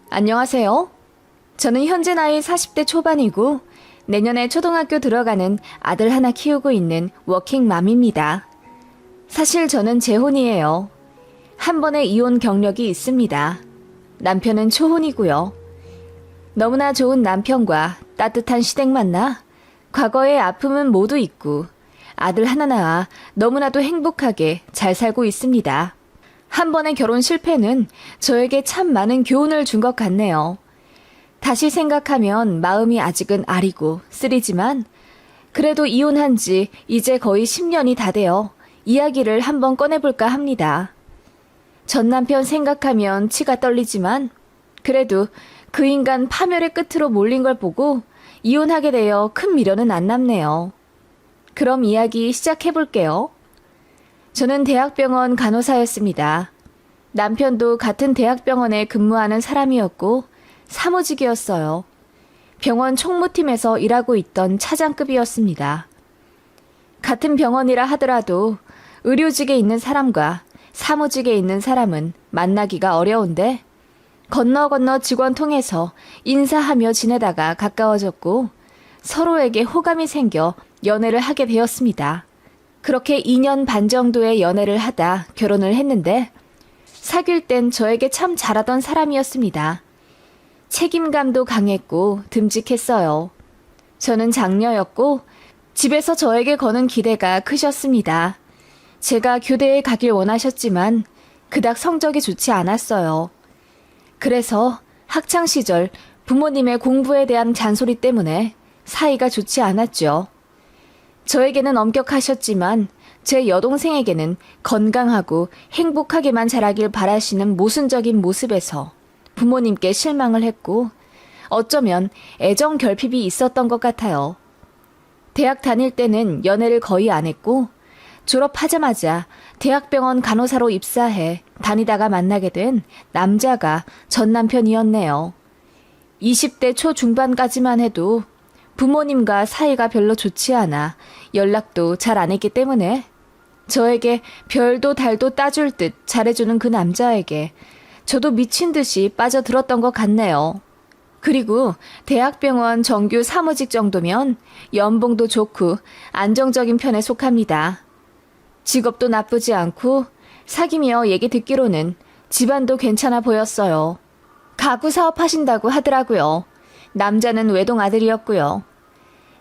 안녕하세요. 저는 현재 나이 40대 초반이고 내년에 초등학교 들어가는 아들 하나 키우고 있는 워킹맘입니다. 사실 저는 재혼이에요. 한 번의 이혼 경력이 있습니다. 남편은 초혼이고요. 너무나 좋은 남편과 따뜻한 시댁 만나 과거의 아픔은 모두 잊고 아들 하나 낳아 너무나도 행복하게 잘 살고 있습니다. 한 번의 결혼 실패는 저에게 참 많은 교훈을 준 것 같네요. 다시 생각하면 마음이 아직은 아리고 쓰리지만 그래도 이혼한 지 이제 거의 10년이 다 되어 이야기를 한번 꺼내볼까 합니다. 전 남편 생각하면 치가 떨리지만 그래도 그 인간 파멸의 끝으로 몰린 걸 보고 이혼하게 되어 큰 미련은 안 남네요. 그럼 이야기 시작해볼게요. 저는 대학병원 간호사였습니다. 남편도 같은 대학병원에 근무하는 사람이었고 사무직이었어요. 병원 총무팀에서 일하고 있던 차장급이었습니다. 같은 병원이라 하더라도 의료직에 있는 사람과 사무직에 있는 사람은 만나기가 어려운데 건너 직원 통해서 인사하며 지내다가 가까워졌고 서로에게 호감이 생겨 연애를 하게 되었습니다. 그렇게 2년 반 정도의 연애를 하다 결혼을 했는데 사귈 땐 저에게 참 잘하던 사람이었습니다. 책임감도 강했고 듬직했어요. 저는 장녀였고 집에서 저에게 거는 기대가 크셨습니다. 제가 교대에 가길 원하셨지만 그닥 성적이 좋지 않았어요. 그래서 학창시절 부모님의 공부에 대한 잔소리 때문에 사이가 좋지 않았죠. 저에게는 엄격하셨지만 제 여동생에게는 건강하고 행복하게만 자라길 바라시는 모순적인 모습에서 부모님께 실망을 했고 어쩌면 애정 결핍이 있었던 것 같아요. 대학 다닐 때는 연애를 거의 안 했고 졸업하자마자 대학병원 간호사로 입사해 다니다가 만나게 된 남자가 전 남편이었네요. 20대 초중반까지만 해도 부모님과 사이가 별로 좋지 않아 연락도 잘 안 했기 때문에 저에게 별도 달도 따줄 듯 잘해주는 그 남자에게 저도 미친 듯이 빠져들었던 것 같네요. 그리고 대학병원 정규 사무직 정도면 연봉도 좋고 안정적인 편에 속합니다. 직업도 나쁘지 않고 사귀며 얘기 듣기로는 집안도 괜찮아 보였어요. 가구 사업 하신다고 하더라고요. 남자는 외동 아들이었고요.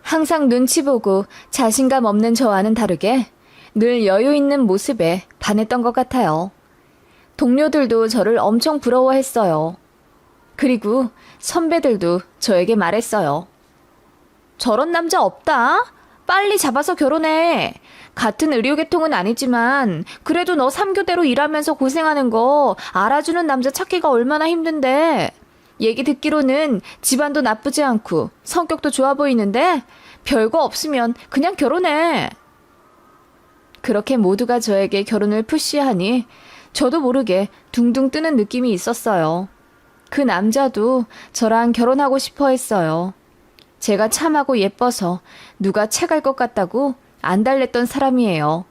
항상 눈치 보고 자신감 없는 저와는 다르게 늘 여유 있는 모습에 반했던 것 같아요. 동료들도 저를 엄청 부러워했어요. 그리고 선배들도 저에게 말했어요. 저런 남자 없다? 빨리 잡아서 결혼해. 같은 의료계통은 아니지만 그래도 너 3교대로 일하면서 고생하는 거 알아주는 남자 찾기가 얼마나 힘든데. 얘기 듣기로는 집안도 나쁘지 않고 성격도 좋아 보이는데 별거 없으면 그냥 결혼해. 그렇게 모두가 저에게 결혼을 푸시하니 저도 모르게 둥둥 뜨는 느낌이 있었어요. 그 남자도 저랑 결혼하고 싶어 했어요. 제가 참하고 예뻐서 누가 채갈 것 같다고 안달냈던 사람이에요.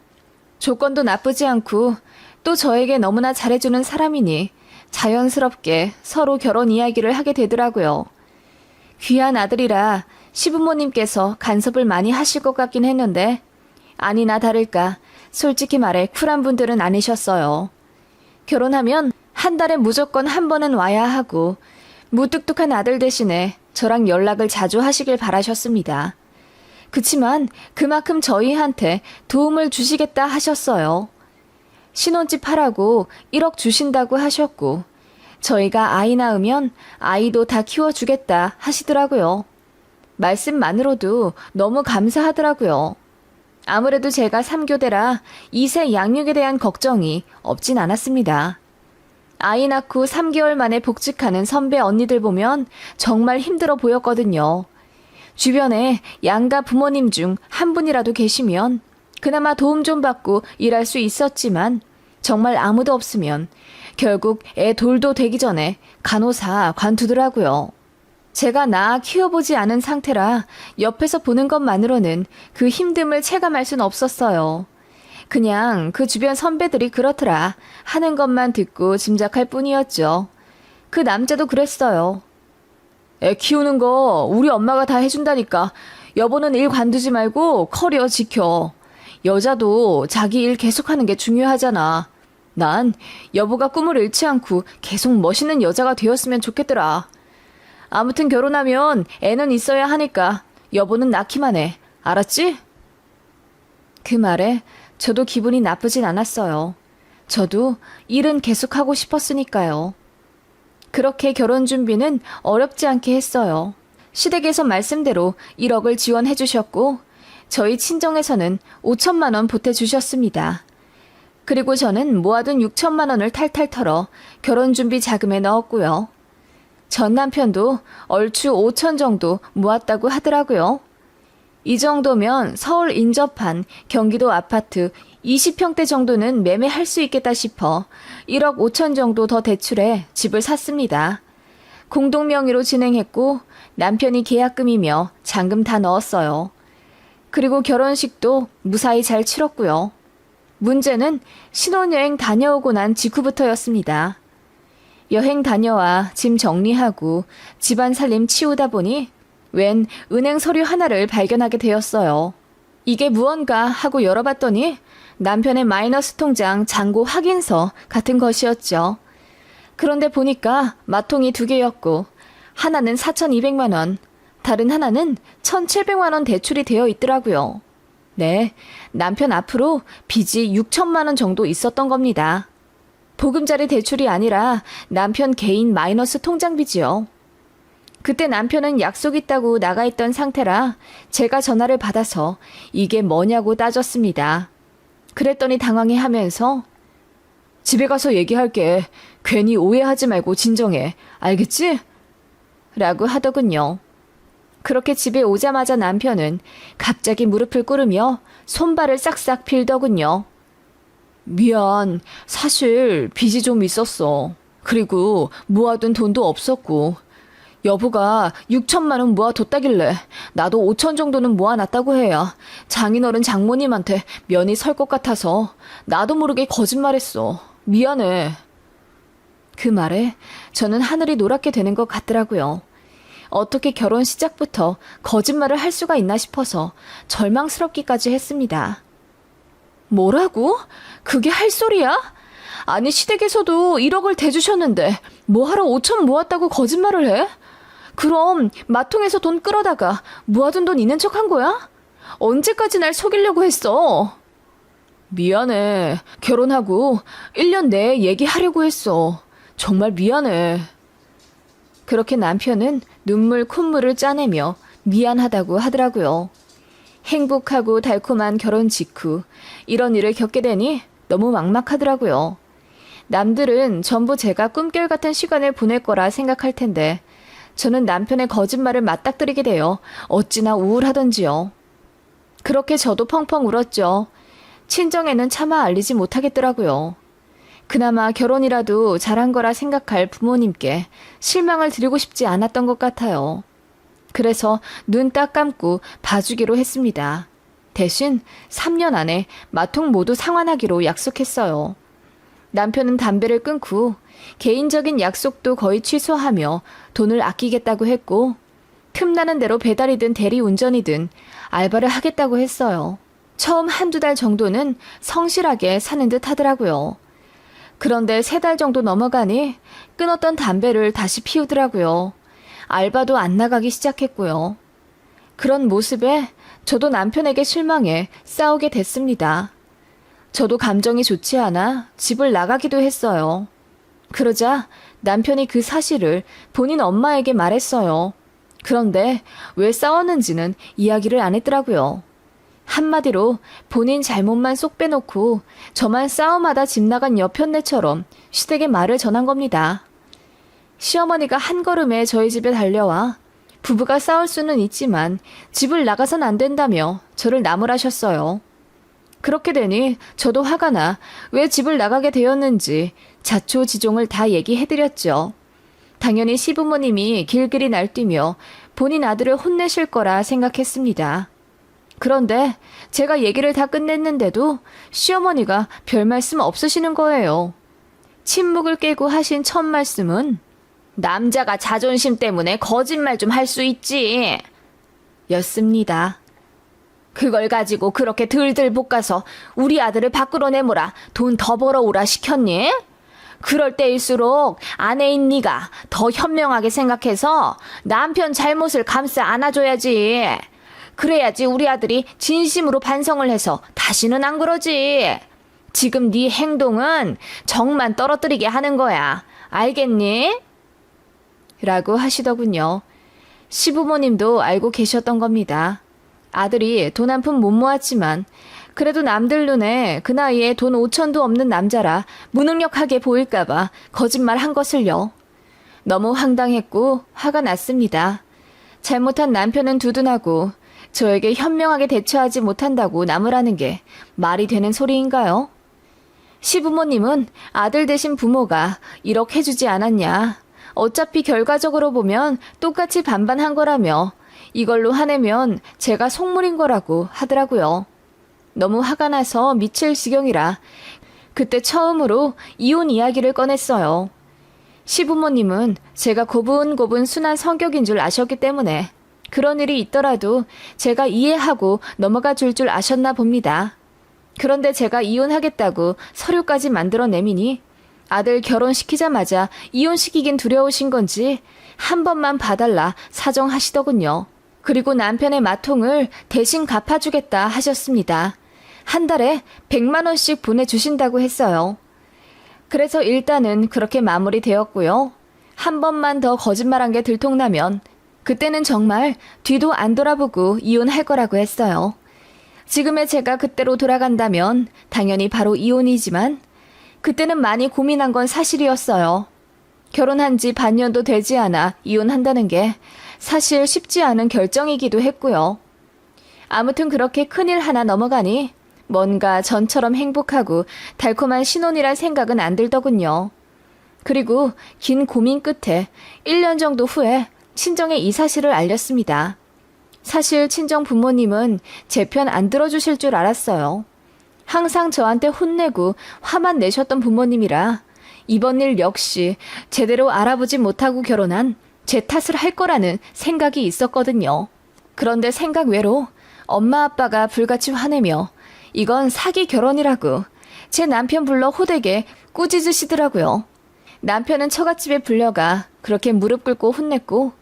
조건도 나쁘지 않고 또 저에게 너무나 잘해주는 사람이니 자연스럽게 서로 결혼 이야기를 하게 되더라고요. 귀한 아들이라 시부모님께서 간섭을 많이 하실 것 같긴 했는데 아니나 다를까 솔직히 말해 쿨한 분들은 아니셨어요. 결혼하면 한 달에 무조건 한 번은 와야 하고 무뚝뚝한 아들 대신에 저랑 연락을 자주 하시길 바라셨습니다. 그치만 그만큼 저희한테 도움을 주시겠다 하셨어요. 신혼집 하라고 1억 주신다고 하셨고 저희가 아이 낳으면 아이도 다 키워주겠다 하시더라고요. 말씀만으로도 너무 감사하더라고요. 아무래도 제가 3교대라 2세 양육에 대한 걱정이 없진 않았습니다. 아이 낳고 3개월 만에 복직하는 선배 언니들 보면 정말 힘들어 보였거든요. 주변에 양가 부모님 중 한 분이라도 계시면 그나마 도움 좀 받고 일할 수 있었지만 정말 아무도 없으면 결국 애 돌도 되기 전에 간호사 관두더라고요. 제가 낳아 키워보지 않은 상태라 옆에서 보는 것만으로는 그 힘듦을 체감할 순 없었어요. 그냥 그 주변 선배들이 그렇더라 하는 것만 듣고 짐작할 뿐이었죠. 그 남자도 그랬어요. 애 키우는 거 우리 엄마가 다 해준다니까. 여보는 일 관두지 말고 커리어 지켜. 여자도 자기 일 계속하는 게 중요하잖아. 난 여보가 꿈을 잃지 않고 계속 멋있는 여자가 되었으면 좋겠더라. 아무튼 결혼하면 애는 있어야 하니까 여보는 낳기만 해. 알았지? 그 말에 저도 기분이 나쁘진 않았어요. 저도 일은 계속하고 싶었으니까요. 그렇게 결혼 준비는 어렵지 않게 했어요. 시댁에서 말씀대로 1억을 지원해 주셨고 저희 친정에서는 5천만 원 보태주셨습니다. 그리고 저는 모아둔 6천만 원을 탈탈 털어 결혼 준비 자금에 넣었고요. 전 남편도 얼추 5천 정도 모았다고 하더라고요. 이 정도면 서울 인접한 경기도 아파트 20평대 정도는 매매할 수 있겠다 싶어 1억 5천 정도 더 대출해 집을 샀습니다. 공동 명의로 진행했고 남편이 계약금이며 잔금 다 넣었어요. 그리고 결혼식도 무사히 잘 치렀고요. 문제는 신혼여행 다녀오고 난 직후부터였습니다. 여행 다녀와 짐 정리하고 집안 살림 치우다 보니 웬 은행 서류 하나를 발견하게 되었어요. 이게 무언가 하고 열어봤더니 남편의 마이너스 통장 잔고 확인서 같은 것이었죠. 그런데 보니까 마통이 2개였고 하나는 4,200만 원, 다른 하나는 1,700만 원 대출이 되어 있더라고요. 네, 남편 앞으로 빚이 6천만 원 정도 있었던 겁니다. 보금자리 대출이 아니라 남편 개인 마이너스 통장 빚이요. 그때 남편은 약속 있다고 나가 있던 상태라 제가 전화를 받아서 이게 뭐냐고 따졌습니다. 그랬더니 당황해하면서 집에 가서 얘기할게. 괜히 오해하지 말고 진정해. 알겠지? 라고 하더군요. 그렇게 집에 오자마자 남편은 갑자기 무릎을 꿇으며 손발을 싹싹 빌더군요. 미안. 사실 빚이 좀 있었어. 그리고 모아둔 돈도 없었고. 여보가 6천만 원 모아뒀다길래 나도 5천 정도는 모아놨다고 해야 장인어른 장모님한테 면이 설 것 같아서 나도 모르게 거짓말했어. 미안해. 그 말에 저는 하늘이 노랗게 되는 것 같더라고요. 어떻게 결혼 시작부터 거짓말을 할 수가 있나 싶어서 절망스럽기까지 했습니다. 뭐라고? 그게 할 소리야? 아니 시댁에서도 1억을 대주셨는데 뭐하러 5천 모았다고 거짓말을 해? 그럼 마통에서 돈 끌어다가 모아둔 돈 있는 척 한 거야? 언제까지 날 속이려고 했어? 미안해. 결혼하고 1년 내에 얘기하려고 했어. 정말 미안해. 그렇게 남편은 눈물 콧물을 짜내며 미안하다고 하더라고요. 행복하고 달콤한 결혼 직후 이런 일을 겪게 되니 너무 막막하더라고요. 남들은 전부 제가 꿈결 같은 시간을 보낼 거라 생각할 텐데 저는 남편의 거짓말을 맞닥뜨리게 되어 어찌나 우울하던지요. 그렇게 저도 펑펑 울었죠. 친정에는 차마 알리지 못하겠더라고요. 그나마 결혼이라도 잘한 거라 생각할 부모님께 실망을 드리고 싶지 않았던 것 같아요. 그래서 눈 딱 감고 봐주기로 했습니다. 대신 3년 안에 마통 모두 상환하기로 약속했어요. 남편은 담배를 끊고 개인적인 약속도 거의 취소하며 돈을 아끼겠다고 했고 틈나는 대로 배달이든 대리운전이든 알바를 하겠다고 했어요. 처음 1~2달 정도는 성실하게 사는 듯 하더라고요. 그런데 3달 정도 넘어가니 끊었던 담배를 다시 피우더라고요. 알바도 안 나가기 시작했고요. 그런 모습에 저도 남편에게 실망해 싸우게 됐습니다. 저도 감정이 좋지 않아 집을 나가기도 했어요. 그러자 남편이 그 사실을 본인 엄마에게 말했어요. 그런데 왜 싸웠는지는 이야기를 안 했더라고요. 한마디로 본인 잘못만 쏙 빼놓고 저만 싸움하다 집 나간 여편네처럼 시댁에 말을 전한 겁니다. 시어머니가 한 걸음에 저희 집에 달려와 부부가 싸울 수는 있지만 집을 나가선 안 된다며 저를 나무라셨어요. 그렇게 되니 저도 화가 나 왜 집을 나가게 되었는지 자초지종을 다 얘기해드렸죠. 당연히 시부모님이 길길이 날뛰며 본인 아들을 혼내실 거라 생각했습니다. 그런데 제가 얘기를 다 끝냈는데도 시어머니가 별 말씀 없으시는 거예요. 침묵을 깨고 하신 첫 말씀은 남자가 자존심 때문에 거짓말 좀 할 수 있지. 였습니다. 그걸 가지고 그렇게 들들 볶아서 우리 아들을 밖으로 내모라 돈 더 벌어오라 시켰니? 그럴 때일수록 아내인 네가 더 현명하게 생각해서 남편 잘못을 감싸 안아줘야지. 그래야지 우리 아들이 진심으로 반성을 해서 다시는 안 그러지. 지금 네 행동은 정만 떨어뜨리게 하는 거야. 알겠니? 라고 하시더군요. 시부모님도 알고 계셨던 겁니다. 아들이 돈 한 푼 못 모았지만 그래도 남들 눈에 그 나이에 돈 5천도 없는 남자라 무능력하게 보일까봐 거짓말 한 것을요. 너무 황당했고 화가 났습니다. 잘못한 남편은 두둔하고 저에게 현명하게 대처하지 못한다고 나무라는 게 말이 되는 소리인가요? 시부모님은 아들 대신 부모가 1억 해주지 않았냐. 어차피 결과적으로 보면 똑같이 반반한 거라며 이걸로 화내면 제가 속물인 거라고 하더라고요. 너무 화가 나서 미칠 지경이라 그때 처음으로 이혼 이야기를 꺼냈어요. 시부모님은 제가 고분고분 순한 성격인 줄 아셨기 때문에 그런 일이 있더라도 제가 이해하고 넘어가 줄 아셨나 봅니다. 그런데 제가 이혼하겠다고 서류까지 만들어 내미니 아들 결혼시키자마자 이혼시키긴 두려우신 건지 한 번만 봐달라 사정하시더군요. 그리고 남편의 마통을 대신 갚아주겠다 하셨습니다. 한 달에 100만 원씩 보내주신다고 했어요. 그래서 일단은 그렇게 마무리되었고요. 한 번만 더 거짓말한 게 들통나면 그때는 정말 뒤도 안 돌아보고 이혼할 거라고 했어요. 지금의 제가 그때로 돌아간다면 당연히 바로 이혼이지만 그때는 많이 고민한 건 사실이었어요. 결혼한 지 반년도 되지 않아 이혼한다는 게 사실 쉽지 않은 결정이기도 했고요. 아무튼 그렇게 큰일 하나 넘어가니 뭔가 전처럼 행복하고 달콤한 신혼이란 생각은 안 들더군요. 그리고 긴 고민 끝에 1년 정도 후에 친정에 이 사실을 알렸습니다. 사실 친정 부모님은 제 편 안 들어주실 줄 알았어요. 항상 저한테 혼내고 화만 내셨던 부모님이라 이번 일 역시 제대로 알아보지 못하고 결혼한 제 탓을 할 거라는 생각이 있었거든요. 그런데 생각 외로 엄마 아빠가 불같이 화내며 이건 사기 결혼이라고 제 남편 불러 호되게 꾸짖으시더라고요. 남편은 처갓집에 불려가 그렇게 무릎 꿇고 혼냈고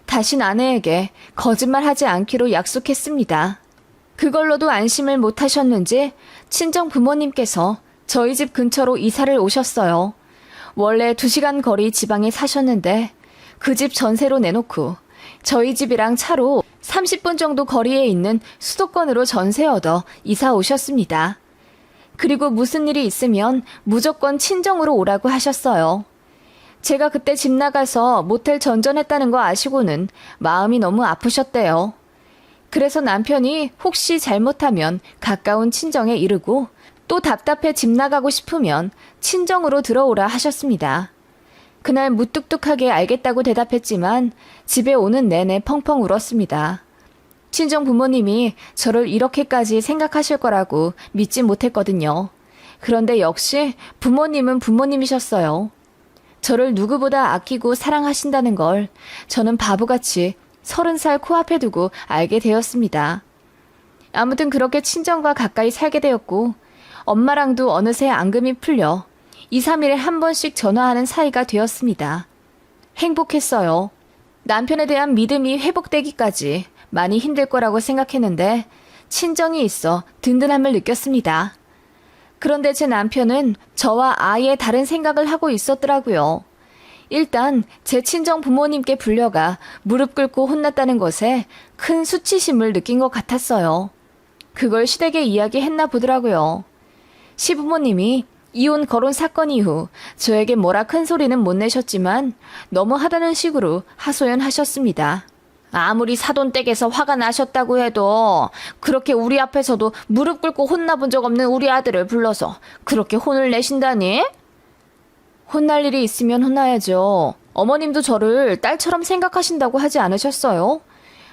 다신 아내에게 거짓말하지 않기로 약속했습니다. 그걸로도 안심을 못하셨는지 친정 부모님께서 저희 집 근처로 이사를 오셨어요. 원래 2시간 거리 지방에 사셨는데 그 집 전세로 내놓고 저희 집이랑 차로 30분 정도 거리에 있는 수도권으로 전세 얻어 이사 오셨습니다. 그리고 무슨 일이 있으면 무조건 친정으로 오라고 하셨어요. 제가 그때 집 나가서 모텔 전전했다는 거 아시고는 마음이 너무 아프셨대요. 그래서 남편이 혹시 잘못하면 가까운 친정에 이르고 또 답답해 집 나가고 싶으면 친정으로 들어오라 하셨습니다. 그날 무뚝뚝하게 알겠다고 대답했지만 집에 오는 내내 펑펑 울었습니다. 친정 부모님이 저를 이렇게까지 생각하실 거라고 믿지 못했거든요. 그런데 역시 부모님은 부모님이셨어요. 저를 누구보다 아끼고 사랑하신다는 걸 저는 바보같이 30살 코앞에 두고 알게 되었습니다. 아무튼 그렇게 친정과 가까이 살게 되었고 엄마랑도 어느새 앙금이 풀려 2, 3일에 한 번씩 전화하는 사이가 되었습니다. 행복했어요. 남편에 대한 믿음이 회복되기까지 많이 힘들 거라고 생각했는데 친정이 있어 든든함을 느꼈습니다. 그런데 제 남편은 저와 아예 다른 생각을 하고 있었더라고요. 일단 제 친정 부모님께 불려가 무릎 꿇고 혼났다는 것에 큰 수치심을 느낀 것 같았어요. 그걸 시댁에 이야기했나 보더라고요. 시부모님이 이혼 거론 사건 이후 저에게 뭐라 큰 소리는 못 내셨지만 너무하다는 식으로 하소연하셨습니다. 아무리 사돈댁에서 화가 나셨다고 해도 그렇게 우리 앞에서도 무릎 꿇고 혼나본 적 없는 우리 아들을 불러서 그렇게 혼을 내신다니? 혼날 일이 있으면 혼나야죠. 어머님도 저를 딸처럼 생각하신다고 하지 않으셨어요?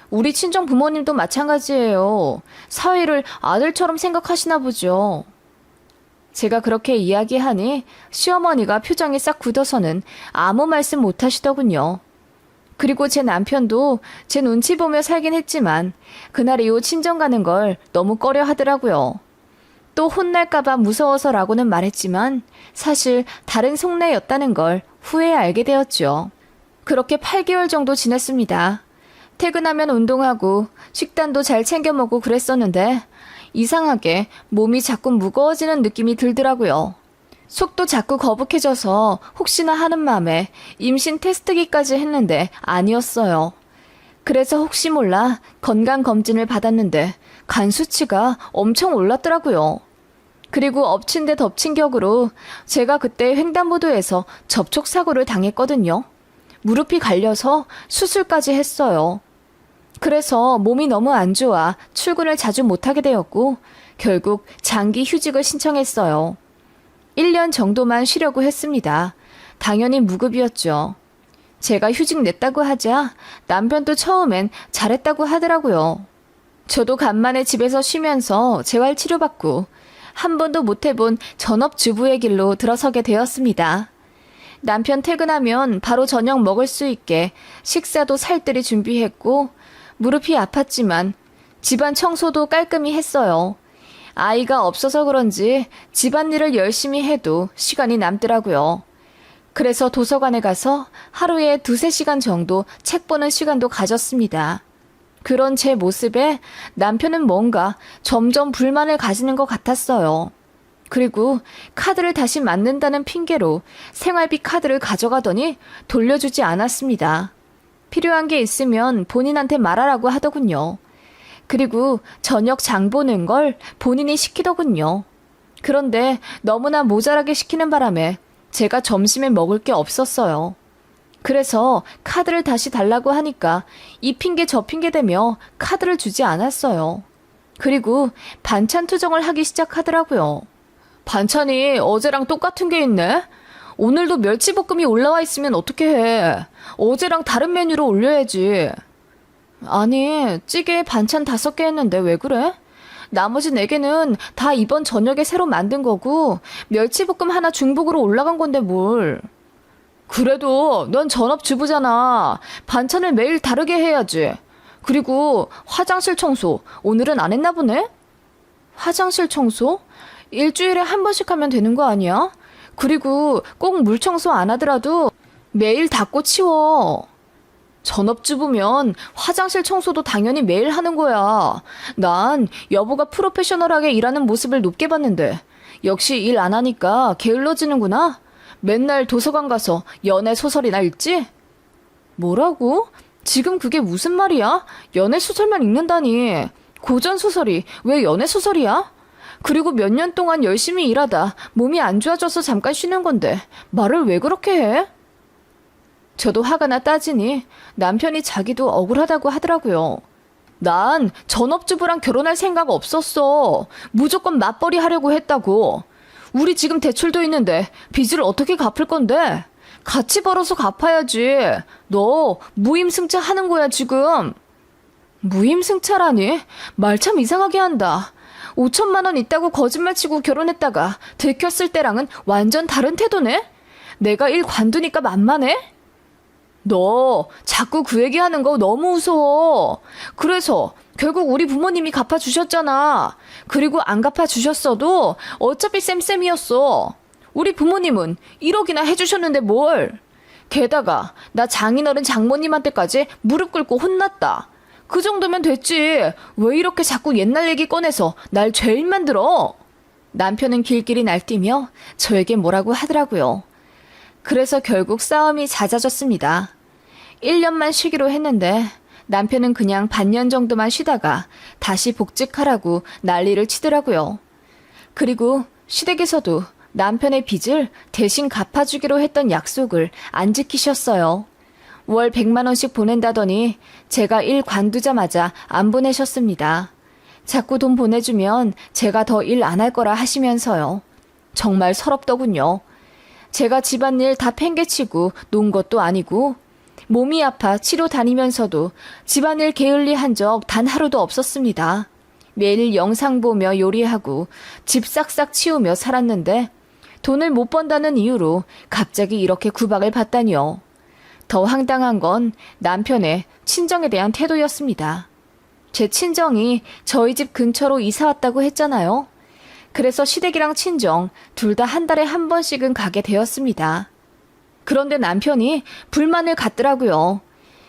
우리 친정 부모님도 마찬가지예요. 사위를 아들처럼 생각하시나 보죠. 제가 그렇게 이야기하니 시어머니가 표정이 싹 굳어서는 아무 말씀 못 하시더군요. 그리고 제 남편도 제 눈치 보며 살긴 했지만 그날 이후 친정 가는 걸 너무 꺼려 하더라고요. 또 혼날까봐 무서워서라고는 말했지만 사실 다른 속내였다는 걸 후에 알게 되었죠. 그렇게 8개월 정도 지냈습니다. 퇴근하면 운동하고 식단도 잘 챙겨 먹고 그랬었는데 이상하게 몸이 자꾸 무거워지는 느낌이 들더라고요. 속도 자꾸 거북해져서 혹시나 하는 마음에 임신 테스트기까지 했는데 아니었어요. 그래서 혹시 몰라 건강검진을 받았는데 간 수치가 엄청 올랐더라고요. 그리고 엎친 데 덮친 격으로 제가 그때 횡단보도에서 접촉사고를 당했거든요. 무릎이 갈려서 수술까지 했어요. 그래서 몸이 너무 안 좋아 출근을 자주 못하게 되었고 결국 장기 휴직을 신청했어요. 1년 정도만 쉬려고 했습니다. 당연히 무급이었죠. 제가 휴직 냈다고 하자 남편도 처음엔 잘했다고 하더라고요. 저도 간만에 집에서 쉬면서 재활 치료받고 한 번도 못 해본 전업주부의 길로 들어서게 되었습니다. 남편 퇴근하면 바로 저녁 먹을 수 있게 식사도 살뜰히 준비했고 무릎이 아팠지만 집안 청소도 깔끔히 했어요. 아이가 없어서 그런지 집안일을 열심히 해도 시간이 남더라고요. 그래서 도서관에 가서 하루에 2-3시간 정도 책 보는 시간도 가졌습니다. 그런 제 모습에 남편은 뭔가 점점 불만을 가지는 것 같았어요. 그리고 카드를 다시 만든다는 핑계로 생활비 카드를 가져가더니 돌려주지 않았습니다. 필요한 게 있으면 본인한테 말하라고 하더군요. 그리고 저녁 장 보는 걸 본인이 시키더군요. 그런데 너무나 모자라게 시키는 바람에 제가 점심에 먹을 게 없었어요. 그래서 카드를 다시 달라고 하니까 이 핑계 저 핑계 대며 카드를 주지 않았어요. 그리고 반찬 투정을 하기 시작하더라고요. 반찬이 어제랑 똑같은 게 있네? 오늘도 멸치볶음이 올라와 있으면 어떻게 해? 어제랑 다른 메뉴로 올려야지. 아니, 찌개에 반찬 5개 했는데 왜 그래? 나머지 4개는 다 이번 저녁에 새로 만든 거고 멸치볶음 하나 중복으로 올라간 건데 뭘. 그래도 넌 전업주부잖아. 반찬을 매일 다르게 해야지. 그리고 화장실 청소 오늘은 안 했나 보네? 화장실 청소? 일주일에 한 번씩 하면 되는 거 아니야? 그리고 꼭 물 청소 안 하더라도 매일 닦고 치워. 전업주부면 화장실 청소도 당연히 매일 하는 거야. 난 여보가 프로페셔널하게 일하는 모습을 높게 봤는데 역시 일 안 하니까 게을러지는구나. 맨날 도서관 가서 연애 소설이나 읽지? 뭐라고? 지금 그게 무슨 말이야? 연애 소설만 읽는다니. 고전 소설이 왜 연애 소설이야? 그리고 몇 년 동안 열심히 일하다 몸이 안 좋아져서 잠깐 쉬는 건데 말을 왜 그렇게 해? 저도 화가 나 따지니 남편이 자기도 억울하다고 하더라고요. 난 전업주부랑 결혼할 생각 없었어. 무조건 맞벌이 하려고 했다고. 우리 지금 대출도 있는데 빚을 어떻게 갚을 건데? 같이 벌어서 갚아야지. 너 무임승차 하는 거야 지금. 무임승차라니? 말 참 이상하게 한다. 5천만 원 있다고 거짓말 치고 결혼했다가 들켰을 때랑은 완전 다른 태도네? 내가 일 관두니까 만만해? 너 자꾸 그 얘기하는 거 너무 무서워. 그래서 결국 우리 부모님이 갚아주셨잖아. 그리고 안 갚아주셨어도 어차피 쌤쌤이었어. 우리 부모님은 1억이나 해주셨는데 뭘. 게다가 나 장인어른 장모님한테까지 무릎 꿇고 혼났다. 그 정도면 됐지. 왜 이렇게 자꾸 옛날 얘기 꺼내서 날 죄인 만들어? 남편은 길길이 날뛰며 저에게 뭐라고 하더라고요. 그래서 결국 싸움이 잦아졌습니다. 1년만 쉬기로 했는데 남편은 그냥 반년 정도만 쉬다가 다시 복직하라고 난리를 치더라고요. 그리고 시댁에서도 남편의 빚을 대신 갚아주기로 했던 약속을 안 지키셨어요. 월 100만 원씩 보낸다더니 제가 일 관두자마자 안 보내셨습니다. 자꾸 돈 보내주면 제가 더 일 안 할 거라 하시면서요. 정말 서럽더군요. 제가 집안일 다 팽개치고 논 것도 아니고 몸이 아파 치료 다니면서도 집안일 게을리 한 적 단 하루도 없었습니다. 매일 영상 보며 요리하고 집 싹싹 치우며 살았는데 돈을 못 번다는 이유로 갑자기 이렇게 구박을 받다니요. 더 황당한 건 남편의 친정에 대한 태도였습니다. 제 친정이 저희 집 근처로 이사 왔다고 했잖아요. 그래서 시댁이랑 친정 둘 다 한 달에 한 번씩은 가게 되었습니다. 그런데 남편이 불만을 갖더라고요.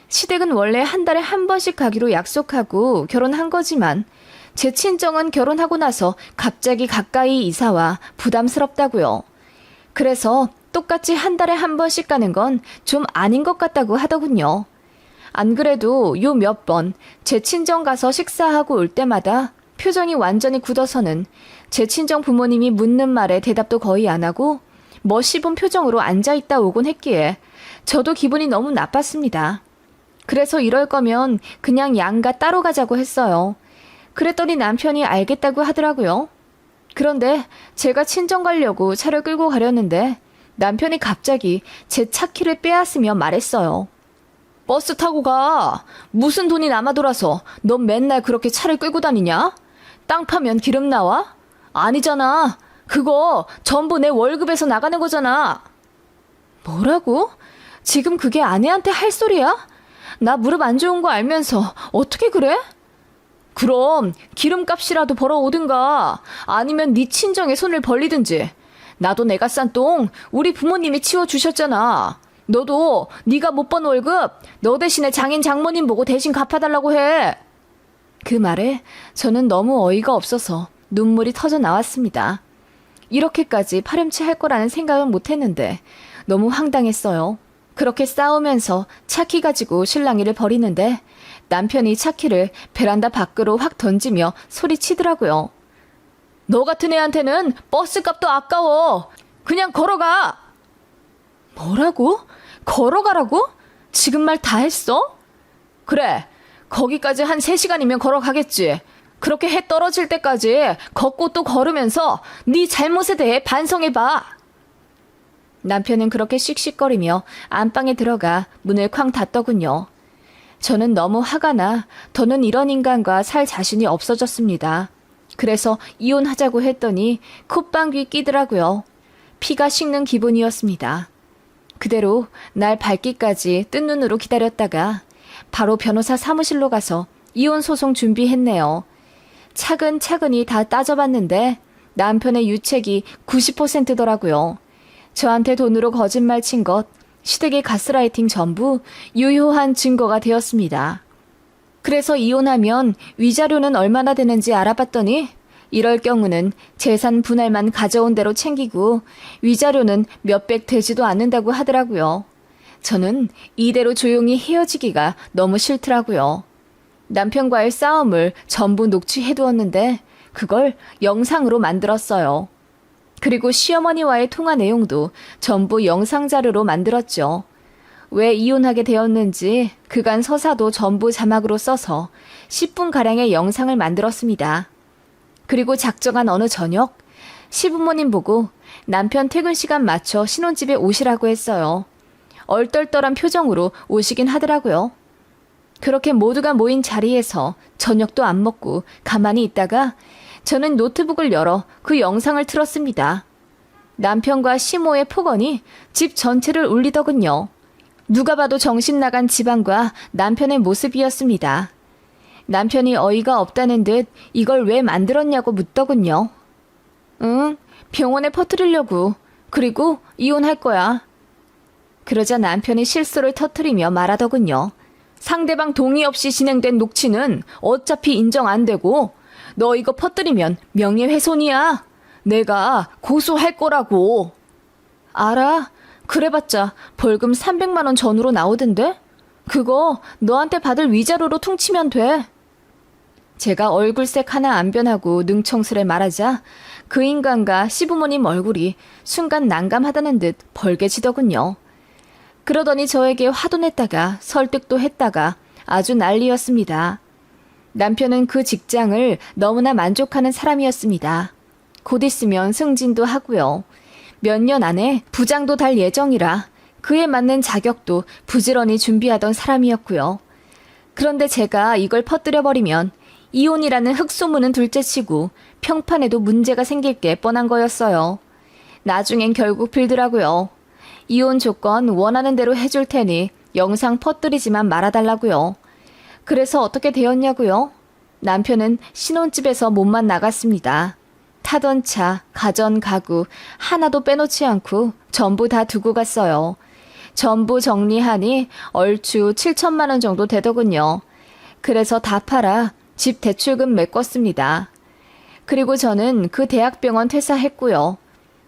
시댁은 원래 한 달에 한 번씩 가기로 약속하고 결혼한 거지만 제 친정은 결혼하고 나서 갑자기 가까이 이사와 부담스럽다고요. 그래서 똑같이 한 달에 한 번씩 가는 건 좀 아닌 것 같다고 하더군요. 안 그래도 요 몇 번 제 친정 가서 식사하고 올 때마다 표정이 완전히 굳어서는 제 친정 부모님이 묻는 말에 대답도 거의 안 하고 멋씹은 표정으로 앉아있다 오곤 했기에 저도 기분이 너무 나빴습니다. 그래서 이럴 거면 그냥 양가 따로 가자고 했어요. 그랬더니 남편이 알겠다고 하더라고요. 그런데 제가 친정 가려고 차를 끌고 가려는데 남편이 갑자기 제 차 키를 빼앗으며 말했어요. 버스 타고 가. 무슨 돈이 남아돌아서 넌 맨날 그렇게 차를 끌고 다니냐? 땅 파면 기름 나와? 아니잖아. 그거 전부 내 월급에서 나가는 거잖아. 뭐라고? 지금 그게 아내한테 할 소리야? 나 무릎 안 좋은 거 알면서 어떻게 그래? 그럼 기름값이라도 벌어오든가 아니면 네 친정에 손을 벌리든지. 나도 내가 싼 똥 우리 부모님이 치워주셨잖아. 너도 네가 못 번 월급 너 대신에 장인 장모님 보고 대신 갚아달라고 해. 그 말에 저는 너무 어이가 없어서 눈물이 터져 나왔습니다. 이렇게까지 파렴치할 거라는 생각은 못했는데 너무 황당했어요. 그렇게 싸우면서 차키 가지고 실랑이를 벌이는데 남편이 차키를 베란다 밖으로 확 던지며 소리치더라고요. 너 같은 애한테는 버스값도 아까워. 그냥 걸어가. 뭐라고? 걸어가라고? 지금 말 다 했어? 그래. 거기까지 한 3시간이면 걸어가겠지. 그렇게 해 떨어질 때까지 걷고 또 걸으면서 네 잘못에 대해 반성해봐. 남편은 그렇게 씩씩거리며 안방에 들어가 문을 쾅 닫더군요. 저는 너무 화가 나 더는 이런 인간과 살 자신이 없어졌습니다. 그래서 이혼하자고 했더니 콧방귀 끼더라고요. 피가 식는 기분이었습니다. 그대로 날 밝기까지 뜬 눈으로 기다렸다가 바로 변호사 사무실로 가서 이혼 소송 준비했네요. 차근차근히 다 따져봤는데 남편의 유책이 90%더라고요. 저한테 돈으로 거짓말 친 것, 시댁의 가스라이팅 전부 유효한 증거가 되었습니다. 그래서 이혼하면 위자료는 얼마나 되는지 알아봤더니 이럴 경우는 재산 분할만 가져온 대로 챙기고 위자료는 몇백 되지도 않는다고 하더라고요. 저는 이대로 조용히 헤어지기가 너무 싫더라고요. 남편과의 싸움을 전부 녹취해두었는데 그걸 영상으로 만들었어요. 그리고 시어머니와의 통화 내용도 전부 영상 자료로 만들었죠. 왜 이혼하게 되었는지 그간 서사도 전부 자막으로 써서 10분가량의 영상을 만들었습니다. 그리고 작정한 어느 저녁 시부모님 보고 남편 퇴근 시간 맞춰 신혼집에 오시라고 했어요. 얼떨떨한 표정으로 오시긴 하더라고요. 그렇게 모두가 모인 자리에서 저녁도 안 먹고 가만히 있다가 저는 노트북을 열어 그 영상을 틀었습니다. 남편과 시모의 폭언이 집 전체를 울리더군요. 누가 봐도 정신 나간 집안과 남편의 모습이었습니다. 남편이 어이가 없다는 듯 이걸 왜 만들었냐고 묻더군요. 응, 병원에 퍼뜨리려고. 그리고 이혼할 거야. 그러자 남편이 실수를 터뜨리며 말하더군요. 상대방 동의 없이 진행된 녹취는 어차피 인정 안 되고 너 이거 퍼뜨리면 명예훼손이야. 내가 고소할 거라고. 알아. 그래봤자 벌금 300만 원 전후로 나오던데? 그거 너한테 받을 위자료로 퉁치면 돼. 제가 얼굴색 하나 안 변하고 능청스레 말하자 그 인간과 시부모님 얼굴이 순간 난감하다는 듯 벌개지더군요. 그러더니 저에게 화도 냈다가 설득도 했다가 아주 난리였습니다. 남편은 그 직장을 너무나 만족하는 사람이었습니다. 곧 있으면 승진도 하고요. 몇 년 안에 부장도 달 예정이라 그에 맞는 자격도 부지런히 준비하던 사람이었고요. 그런데 제가 이걸 퍼뜨려버리면 이혼이라는 흑소문은 둘째치고 평판에도 문제가 생길 게 뻔한 거였어요. 나중엔 결국 빌더라고요. 이혼 조건 원하는 대로 해줄 테니 영상 퍼뜨리지만 말아달라고요. 그래서 어떻게 되었냐고요? 남편은 신혼집에서 몸만 나갔습니다. 타던 차, 가전, 가구 하나도 빼놓지 않고 전부 다 두고 갔어요. 전부 정리하니 얼추 7천만 원 정도 되더군요. 그래서 다 팔아 집 대출금 메꿨습니다. 그리고 저는 그 대학병원 퇴사했고요.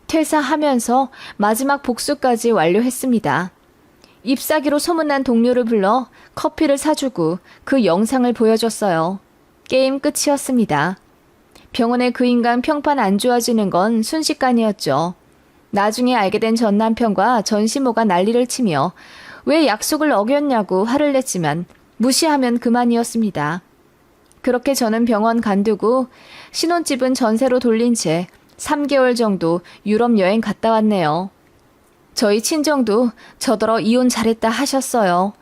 퇴사하면서 마지막 복수까지 완료했습니다. 잎사귀로 소문난 동료를 불러 커피를 사주고 그 영상을 보여줬어요. 게임 끝이었습니다. 병원에 그 인간 평판 안 좋아지는 건 순식간이었죠. 나중에 알게 된 전 남편과 전 시모가 난리를 치며 왜 약속을 어겼냐고 화를 냈지만 무시하면 그만이었습니다. 그렇게 저는 병원 간두고 신혼집은 전세로 돌린 채 3개월 정도 유럽 여행 갔다 왔네요. 저희 친정도 저더러 이혼 잘했다 하셨어요.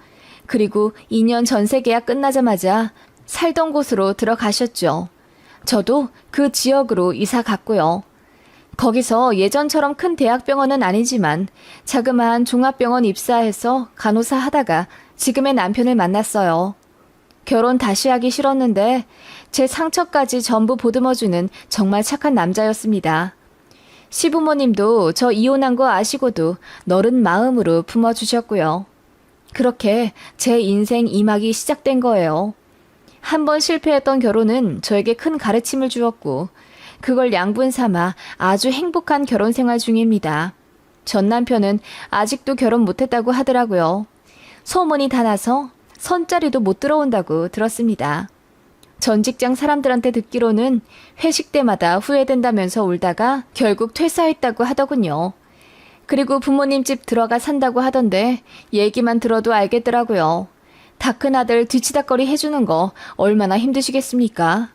그리고 2년 전세 계약 끝나자마자 살던 곳으로 들어가셨죠. 저도 그 지역으로 이사 갔고요. 거기서 예전처럼 큰 대학병원은 아니지만 자그마한 종합병원 입사해서 간호사 하다가 지금의 남편을 만났어요. 결혼 다시 하기 싫었는데 제 상처까지 전부 보듬어주는 정말 착한 남자였습니다. 시부모님도 저 이혼한 거 아시고도 너른 마음으로 품어주셨고요. 그렇게 제 인생 2막이 시작된 거예요. 한 번 실패했던 결혼은 저에게 큰 가르침을 주었고 그걸 양분 삼아 아주 행복한 결혼 생활 중입니다. 전 남편은 아직도 결혼 못했다고 하더라고요. 소문이 다 나서 선자리도 못 들어온다고 들었습니다. 전 직장 사람들한테 듣기로는 회식 때마다 후회된다면서 울다가 결국 퇴사했다고 하더군요. 그리고 부모님 집 들어가 산다고 하던데 얘기만 들어도 알겠더라고요. 다 큰 아들 뒤치다꺼리 해주는 거 얼마나 힘드시겠습니까?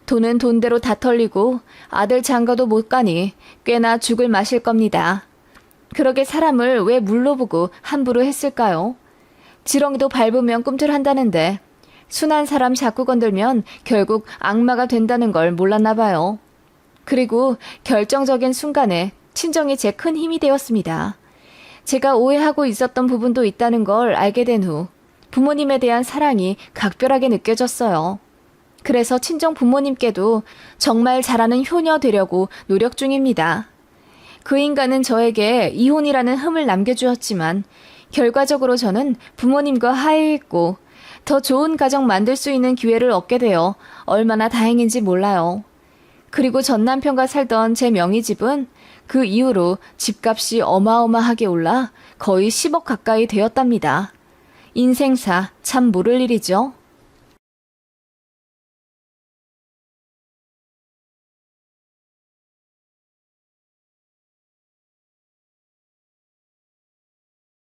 돈은 돈대로 다 털리고 아들 장가도 못 가니 꽤나 죽을 마실 겁니다. 그러게 사람을 왜 물로 보고 함부로 했을까요? 지렁이도 밟으면 꿈틀한다는데 순한 사람 자꾸 건들면 결국 악마가 된다는 걸 몰랐나 봐요. 그리고 결정적인 순간에 친정이 제 큰 힘이 되었습니다. 제가 오해하고 있었던 부분도 있다는 걸 알게 된 후 부모님에 대한 사랑이 각별하게 느껴졌어요. 그래서 친정 부모님께도 정말 잘하는 효녀 되려고 노력 중입니다. 그 인간은 저에게 이혼이라는 흠을 남겨주었지만 결과적으로 저는 부모님과 화해했고 더 좋은 가정 만들 수 있는 기회를 얻게 되어 얼마나 다행인지 몰라요. 그리고 전 남편과 살던 제 명의집은 그 이후로 집값이 어마어마하게 올라 거의 10억 가까이 되었답니다. 인생사 참 모를 일이죠.